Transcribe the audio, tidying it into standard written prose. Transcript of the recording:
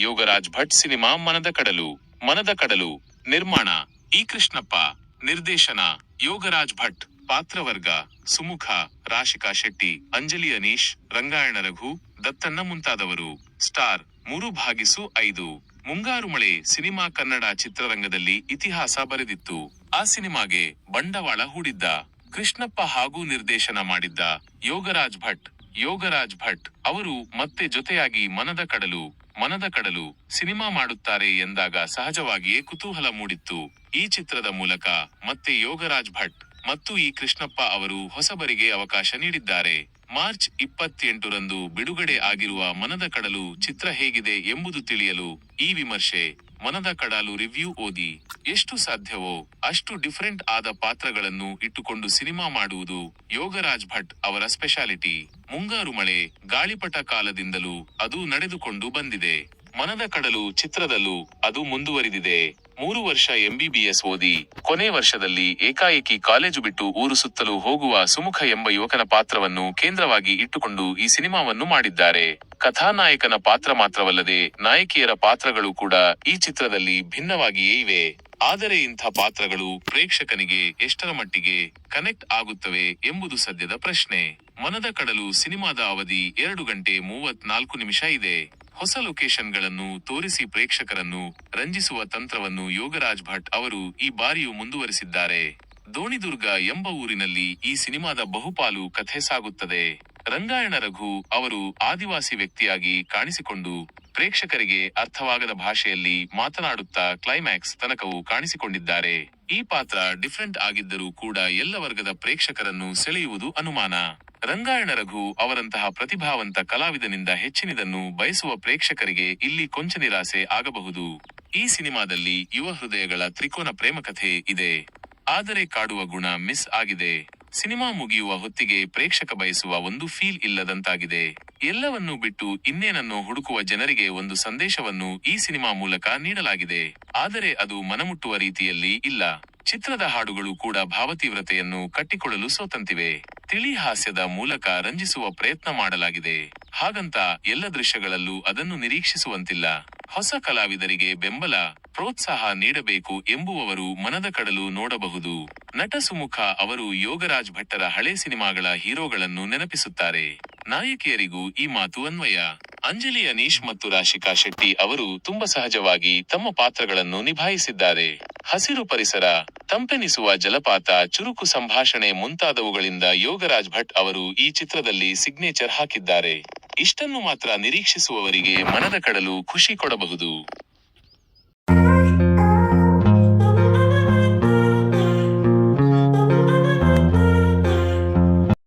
Yogaraj Bhat cinema ಮನದ ಕಡಲು. ಮನದ ಕಡಲು ನಿರ್ಮಾಣ ಇ. ಕೃಷ್ಣಪ್ಪ, ನಿರ್ದೇಶನ ಯೋಗರಾಜ್ ಭಟ್, ಪಾತ್ರವರ್ಗ ಸುಮುಖ, ರಾಶಿಕಾ ಶೆಟ್ಟಿ, ಅಂಜಲಿ ಅನೀಶ್, ರಂಗಾಯಣ ರಘು, ದತ್ತಣ್ಣ ಮುಂತಾದವರು. ಸ್ಟಾರ್ 3/5. ಮುಂಗಾರು ಮಳೆ ಸಿನಿಮಾ ಕನ್ನಡ ಚಿತ್ರರಂಗದಲ್ಲಿ ಇತಿಹಾಸ ಬರೆದಿತ್ತು. ಆ ಸಿನಿಮಾಗೆ ಬಂಡವಾಳ ಹೂಡಿದ್ದ ಕೃಷ್ಣಪ್ಪ ಹಾಗೂ ನಿರ್ದೇಶನ ಮಾಡಿದ್ದ ಯೋಗರಾಜ್ ಭಟ್ ಅವರು ಮತ್ತೆ ಜೊತೆಯಾಗಿ ಮನದ ಕಡಲು ಸಿನಿಮಾ ಮಾಡುತ್ತಾರೆ ಎಂದಾಗ ಸಹಜವಾಗಿಯೇ ಕುತೂಹಲ ಮೂಡಿತ್ತು. ಈ ಚಿತ್ರದ ಮೂಲಕ ಮತ್ತೆ ಯೋಗರಾಜ್ ಭಟ್ ಮತ್ತು ಇ. ಕೃಷ್ಣಪ್ಪ ಅವರು ಹೊಸಬರಿಗೆ ಅವಕಾಶ ನೀಡಿದ್ದಾರೆ. ಮಾರ್ಚ್ 28ರಂದು ಬಿಡುಗಡೆ ಆಗಿರುವ ಮನದ ಕಡಲು ಚಿತ್ರ ಹೇಗಿದೆ ಎಂಬುದು ತಿಳಿಯಲು ಈ ವಿಮರ್ಶೆ. ಮನದ ಕಡಲು ರಿವ್ಯೂ ಓದಿ. ಎಷ್ಟು ಸಾಧ್ಯವೋ ಅಷ್ಟು ಡಿಫರೆಂಟ್ ಆದ ಪಾತ್ರಗಳನ್ನು ಇಟ್ಟುಕೊಂಡು ಸಿನಿಮಾ ಮಾಡುವುದು ಯೋಗರಾಜ್ ಭಟ್ ಅವರ ಸ್ಪೆಷಾಲಿಟಿ. ಮುಂಗಾರು ಮಳೆ, ಗಾಳಿಪಟ ಕಾಲದಿಂದಲೂ ಅದು ನಡೆದುಕೊಂಡು ಬಂದಿದೆ. ಮನದ ಕಡಲು ಚಿತ್ರದಲ್ಲೂ ಅದು ಮುಂದುವರಿದಿದೆ. 3 ವರ್ಷ MBBS ಓದಿ ಕೊನೆ ವರ್ಷದಲ್ಲಿ ಏಕಾಏಕಿ ಕಾಲೇಜು ಬಿಟ್ಟು ಊರು ಸುತ್ತಲೂ ಹೋಗುವ ಸುಮುಖ ಎಂಬ ಯುವಕನ ಪಾತ್ರವನ್ನು ಕೇಂದ್ರವಾಗಿ ಇಟ್ಟುಕೊಂಡು ಈ ಸಿನಿಮಾವನ್ನು ಮಾಡಿದ್ದಾರೆ. ಕಥಾನಾಯಕನ ಪಾತ್ರ ಮಾತ್ರವಲ್ಲದೆ ನಾಯಕಿಯರ ಪಾತ್ರಗಳು ಕೂಡ ಈ ಚಿತ್ರದಲ್ಲಿ ಭಿನ್ನವಾಗಿಯೇ ಇವೆ. ಆದರೆ ಇಂಥ ಪಾತ್ರಗಳು ಪ್ರೇಕ್ಷಕನಿಗೆ ಎಷ್ಟರ ಮಟ್ಟಿಗೆ ಕನೆಕ್ಟ್ ಆಗುತ್ತವೆ ಎಂಬುದು ಸದ್ಯದ ಪ್ರಶ್ನೆ. ಮನದ ಕಡಲು ಸಿನಿಮಾದ ಅವಧಿ 2 ಗಂಟೆ 34 ನಿಮಿಷ ಇದೆ. ಹೊಸ ಲೊಕೇಶನ್ಗಳನ್ನು ತೋರಿಸಿ ಪ್ರೇಕ್ಷಕರನ್ನು ರಂಜಿಸುವ ತಂತ್ರವನ್ನು ಯೋಗರಾಜ್ ಭಟ್ ಅವರು ಈ ಬಾರಿಯೂ ಮುಂದುವರಿಸಿದ್ದಾರೆ. ದೋಣಿದುರ್ಗ ಎಂಬ ಊರಿನಲ್ಲಿ ಈ ಸಿನಿಮಾದ ಬಹುಪಾಲು ಕಥೆ ಸಾಗುತ್ತದೆ. ರಂಗಾಯಣ ರಘು ಅವರು ಆದಿವಾಸಿ ವ್ಯಕ್ತಿಯಾಗಿ ಕಾಣಿಸಿಕೊಂಡು ಪ್ರೇಕ್ಷಕರಿಗೆ ಅರ್ಥವಾಗದ ಭಾಷೆಯಲ್ಲಿ ಮಾತನಾಡುತ್ತಾ ಕ್ಲೈಮ್ಯಾಕ್ಸ್ ತನಕವೂ ಕಾಣಿಸಿಕೊಂಡಿದ್ದಾರೆ. ಈ ಪಾತ್ರ ಡಿಫರೆಂಟ್ ಆಗಿದ್ದರೂ ಕೂಡ ಎಲ್ಲ ವರ್ಗದ ಪ್ರೇಕ್ಷಕರನ್ನು ಸೆಳೆಯುವುದು ಅನುಮಾನ. ರಂಗಾಯಣ ರಘು ಅವರಂತಹ ಪ್ರತಿಭಾವಂತ ಕಲಾವಿದನಿಂದ ಹೆಚ್ಚಿನದನ್ನು ಬಯಸುವ ಪ್ರೇಕ್ಷಕರಿಗೆ ಇಲ್ಲಿ ಕೊಂಚ ನಿರಾಸೆ ಆಗಬಹುದು. ಈ ಸಿನಿಮಾದಲ್ಲಿ ಯುವ ಹೃದಯಗಳ ತ್ರಿಕೋನ ಪ್ರೇಮಕಥೆ ಇದೆ. ಆದರೆ ಕಾಡುವ ಗುಣ ಮಿಸ್ ಆಗಿದೆ. ಸಿನಿಮಾ ಮುಗಿಯುವ ಹೊತ್ತಿಗೆ ಪ್ರೇಕ್ಷಕ ಬಯಸುವ ಒಂದು ಫೀಲ್ ಇಲ್ಲದಂತಾಗಿದೆ. ಎಲ್ಲವನ್ನೂ ಬಿಟ್ಟು ಇನ್ನೇನನ್ನೋ ಹುಡುಕುವ ಜನರಿಗೆ ಒಂದು ಸಂದೇಶವನ್ನು ಈ ಸಿನಿಮಾ ಮೂಲಕ ನೀಡಲಾಗಿದೆ. ಆದರೆ ಅದು ಮನಮುಟ್ಟುವ ರೀತಿಯಲ್ಲಿ ಇಲ್ಲ. ಚಿತ್ರದ ಹಾಡುಗಳು ಕೂಡ ಭಾವತೀವ್ರತೆಯನ್ನು ಕಟ್ಟಿಕೊಳ್ಳಲು ಸೋತಂತಿವೆ. ತಿಳಿ ಹಾಸ್ಯದ ಮೂಲಕ ರಂಜಿಸುವ ಪ್ರಯತ್ನ ಮಾಡಲಾಗಿದೆ. ಹಾಗಂತ ಎಲ್ಲ ದೃಶ್ಯಗಳಲ್ಲೂ ಅದನ್ನು ನಿರೀಕ್ಷಿಸುವಂತಿಲ್ಲ. ಹೊಸ ಕಲಾವಿದರಿಗೆ ಬೆಂಬಲ, ಪ್ರೋತ್ಸಾಹ ನೀಡಬೇಕು ಎಂಬುವವರು ಮನದ ಕಡಲು ನೋಡಬಹುದು. ನಟ ಸುಮುಖ ಅವರು ಯೋಗರಾಜ್ ಭಟ್ಟರ ಹಳೆ ಸಿನಿಮಾಗಳ ಹೀರೋಗಳನ್ನು ನೆನಪಿಸುತ್ತಾರೆ. ನಾಯಕಿಯರಿಗೂ ಈ ಮಾತು ಅನ್ವಯ. ಅಂಜಲಿ ಅನೀಶ್ ಮತ್ತು ರಾಶಿಕಾ ಶೆಟ್ಟಿ ಅವರು ತುಂಬಾ ಸಹಜವಾಗಿ ತಮ್ಮ ಪಾತ್ರಗಳನ್ನು ನಿಭಾಯಿಸಿದ್ದಾರೆ. ಹಸಿರು ಪರಿಸರ, ತಂಪೆನಿಸುವ ಜಲಪಾತ, ಚುರುಕು ಸಂಭಾಷಣೆ ಮುಂತಾದವುಗಳಿಂದ ಯೋಗರಾಜ್ ಭಟ್ ಅವರು ಈ ಚಿತ್ರದಲ್ಲಿ ಸಿಗ್ನೇಚರ್ ಹಾಕಿದ್ದಾರೆ. ಇಷ್ಟನ್ನು ಮಾತ್ರ ನಿರೀಕ್ಷಿಸುವವರಿಗೆ ಮನದ ಕಡಲು ಖುಷಿ ಕೊಡಬಹುದು.